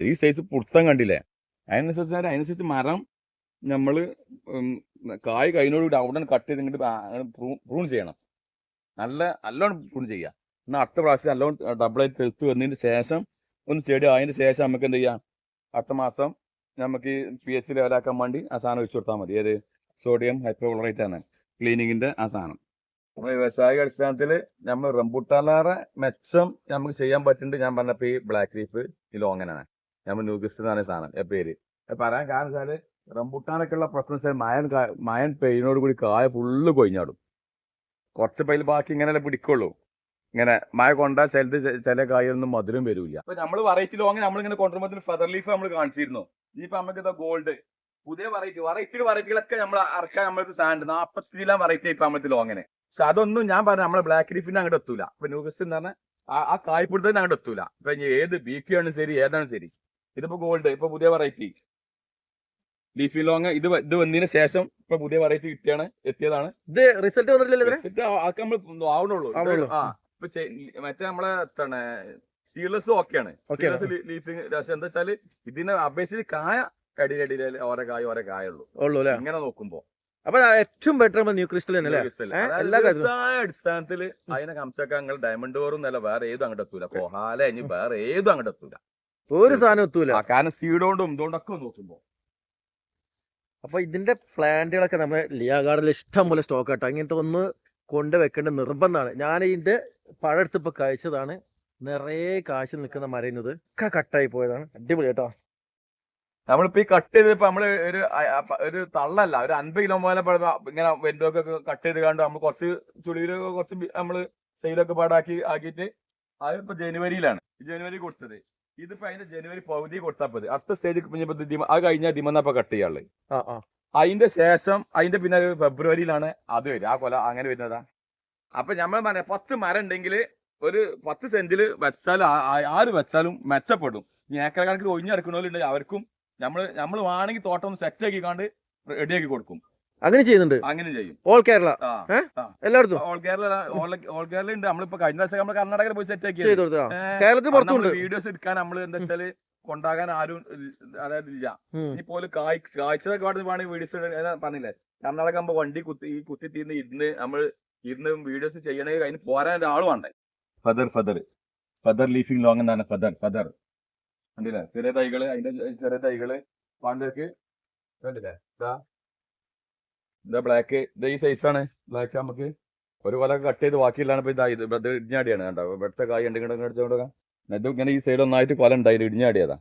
ഈ സൈസ് പുടുത്തം കണ്ടില്ലേ? അതിനനുസരിച്ച് മരം നമ്മൾ കായ് കഴിഞ്ഞോടുകൂടി അവിടെ കട്ട് ചെയ്ത് ഇങ്ങോട്ട് പ്രൂൺ ചെയ്യണം. നല്ലോണം പ്രൂൺ ചെയ്യുക. എന്നാൽ അടുത്ത പ്രാവശ്യം നല്ലോണം ഡബിളായിട്ട് തെളുത്ത് വന്നതിന് ശേഷം ഒന്ന് ചെടി ആയതിന് ശേഷം നമുക്ക് എന്ത് ചെയ്യാം, അടുത്ത മാസം നമുക്ക് ഈ pH ലെവലാക്കാൻ വേണ്ടി ആ സാധനം ഒഴിച്ചു കൊടുത്താൽ മതി. ഏത് സോഡിയം ഹൈപ്പോക്ലോറൈറ്റ് ആണ് ക്ലീനിങ്ങിന്റെ ആ സാധനം. നമ്മൾ വ്യവസായിക അടിസ്ഥാനത്തിൽ നമ്മൾ റംബുട്ടാനിലേറെ മെച്ചം നമുക്ക് ചെയ്യാൻ പറ്റുന്നുണ്ട്. ഞാൻ പറഞ്ഞപ്പോൾ ഈ ബ്ലാക്ക് ലീഫ് ഈ ലോങ്ങനാണ്, നമ്മൾ ന്യൂഗിസ്റ്റ് എന്നാണ് സാധനം പേര്. പറയാൻ കാരണം വെച്ചാൽ റംബുട്ടാനൊക്കെ ഉള്ള പ്രശ്നം മയൻ പെയിനോട് കൂടി കായ ഫുള്ള് കൊഴിഞ്ഞാടും. കുറച്ച് പൈൽ ബാക്കി ഇങ്ങനെ പിടിക്കുള്ളൂ. ഇങ്ങനെ മഴ കൊണ്ടാൽ ചില കായൊന്നും മധുരം വരില്ല. അപ്പൊ നമ്മൾ വെറൈറ്റി ലോങ് നമ്മളിങ്ങനെ കൊണ്ടുവരുമ്പോൾ ഫെദർ ലീഫ് നമ്മൾ കാണിച്ചിരുന്നു. ഇനിയിപ്പോ നമുക്ക് ഇതാ ഗോൾഡ് പുതിയ വെറൈറ്റികളൊക്കെ നമ്മൾ ഇറക്കാൻ നമ്മൾക്ക് സാധനം 40 വെറൈറ്റി ഇപ്പൊ നമ്മൾക്ക് ലോങ്ങിന്. പക്ഷെ അതൊന്നും ഞാൻ പറഞ്ഞു നമ്മളെ ബ്ലാക്ക് ലീഫിന് അങ്ങോട്ട് എത്തൂല. ഇപ്പൊ ന്യൂഗസ്റ്റ് എന്ന് പറഞ്ഞാൽ ആ കായ്പിടുത്തത്തിന് അങ്ങോട്ട് എത്തൂല. ഇപ്പൊ ഏത് ബീക്കി ആണ് ശരി, ഏതാണ് ശരി. ഇതിപ്പോ ഗോൾഡ് ഇപ്പൊ പുതിയ വെറൈറ്റി ലീഫി ലോങ് ഇത് വന്നതിന് ശേഷം ഇപ്പൊ പുതിയ വെറൈറ്റി എത്തിയതാണ്. ഇത് റിസൾട്ട് വന്നിട്ടില്ലല്ലോ, നമ്മൾ ആവണുള്ളൂ. ഇപ്പൊ മറ്റേ നമ്മളെ സീഡ്ലെസ് ഓക്കെയാണ്. സീഡ്ലെസ് ലീഫിങ് എന്താ വെച്ചാല് ഇതിനെ അപേക്ഷിച്ച് കായ അടിയിലടിയിൽ ഓരോ കായുള്ളൂ ഇങ്ങനെ നോക്കുമ്പോ. അപ്പൊ ഏറ്റവും ബെറ്റർ ന്യൂ ക്രിസ്റ്റൽ അടിസ്ഥാനത്തിൽ അതിനെ കംസക്കാങ്ങൾ ഡയമണ്ട് ഓറും നില വേറെ ഏതും അങ്ങോട്ട് എത്തൂല. കൊഹാല ഇനി വേറെ ഏതും അങ്ങോട്ട് എത്തൂല, ഒരു സാധനം എത്തൂല. കാരണം സീഡോണ്ടും ഇതുകൊണ്ടൊക്കെ നോക്കുമ്പോ. അപ്പൊ ഇതിന്റെ പ്ലാന്റുകളൊക്കെ നമ്മുടെ ലിയാ ഗാർഡനിൽ ഇഷ്ടം പോലെ സ്റ്റോക്ക് ആട്ടോ. അങ്ങനത്തെ ഒന്ന് കൊണ്ടുവെക്കേണ്ട നിർബന്ധമാണ്. ഞാൻ ഇതിന്റെ പഴെടുത്തിപ്പോ കഴിച്ചതാണ്. നിറയെ കാശ് നിൽക്കുന്ന മരയുന്നത് ഒക്കെ കട്ടായി പോയതാണ്. അടിപൊളി കേട്ടോ. നമ്മളിപ്പോ ഈ കട്ട് ചെയ്തപ്പോ നമ്മള് ഒരു തള്ളല്ല, ഒരു 50 കിലോ പോലെ ഇങ്ങനെ വെന്റൊക്കെ കട്ട് ചെയ്ത് കണ്ട് നമ്മൾ കുറച്ച് ചുളിയിലൊക്കെ കുറച്ച് നമ്മള് സെയിലൊക്കെ ആക്കിയിട്ട് അതിപ്പോ ജനുവരിയിലാണ് ജനുവരി കൊടുത്തത്. ഇതിപ്പോ അതിന്റെ ജനുവരി പകുതി കൊടുത്താൽ അടുത്ത സ്റ്റേജ് അത് കഴിഞ്ഞാൽ ദിമന്നപ്പോ കട്ട് ചെയ്യാനുള്ളത്. അതിന്റെ ശേഷം അതിന്റെ പിന്നെ ഫെബ്രുവരിയിലാണ് അത് വരിക. ആ കൊല അങ്ങനെ വരുന്നതാ. അപ്പൊ നമ്മൾ പറയാം 10 മരം ഉണ്ടെങ്കിൽ ഒരു 10 സെന്റിൽ വെച്ചാൽ ആര് വെച്ചാലും മെച്ചപ്പെടും. ഏക്കർ കണക്കിൽ ഒഴിഞ്ഞെടുക്കണോലുണ്ടെങ്കിൽ അവർക്കും നമ്മൾ വേണമെങ്കിൽ തോട്ടം ഒന്ന് സെറ്റ് ആക്കിക്കാണ്ട് റെഡിയാക്കി കൊടുക്കും. അങ്ങനെ ചെയ്യുന്നുണ്ട്. അങ്ങനെ ചെയ്യും. ഓൾ കേരള എല്ലായിടത്തും ഓൾ കേരള ഉണ്ട്. നമ്മളിപ്പോ കഴിഞ്ഞ പ്രാവശ്യം നമ്മൾ കർണാടകയിൽ പോയി സെറ്റ് ആക്കി വീഡിയോസ് എടുക്കാൻ നമ്മൾ എന്താ വെച്ചാല് കൊണ്ടാകാൻ ആരും അതായത് ഇല്ല. ഇനിയിപ്പോലും കാഴ്ചതൊക്കെ വേണമെങ്കിൽ വീഡിയോസ് പറഞ്ഞില്ലേ, കർണാടക ആകുമ്പോ വണ്ടി കുത്തി തീർന്ന് ഇരുന്ന് വീഡിയോസ് ചെയ്യണമെങ്കിൽ അതിന് പോരാൻ ഒരാൾ വേണ്ടേ. ഫെദർ ലീഫിംഗ് ലോങ് എന്നാണ് ഫെദർ കണ്ടില്ലേ? ചെറിയ തൈകള് പാണ്ടേക്ക് കണ്ടില്ലേ? ഇതാ ബ്ലാക്ക്, ഇത് ഈ സൈസാണ് ബ്ലാക്ക്. നമുക്ക് ഒരു കൊല കട്ട് ചെയ്ത് ബാക്കിയില്ലാണ് ഇപ്പൊ ഇത് ഇടിഞ്ഞാടിയാണ്. കണ്ടോ ഇവിടുത്തെ കായ് ഇങ്ങനെ ഈ സൈഡ് ഒന്നായിട്ട് കൊല ഉണ്ടായി ഇടിഞ്ഞാടിയതാ.